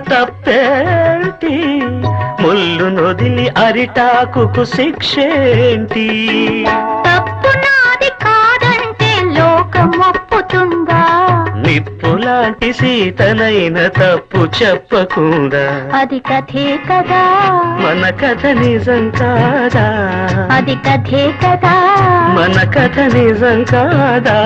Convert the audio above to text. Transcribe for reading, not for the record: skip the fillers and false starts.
తప్పేంటి, ముళ్ళు నొదిలి అరిటాకుకు శిక్షేంటి? తప్పు నాది కాదంటే లోకం ఒప్పుతుందా? నిప్పులాంటి సీతనైన తప్పు చెప్పకుండా. అది కథే కదా, మన కథ నిజం కాదా? అది కథే కదా, మన కథ నిజం కాదా?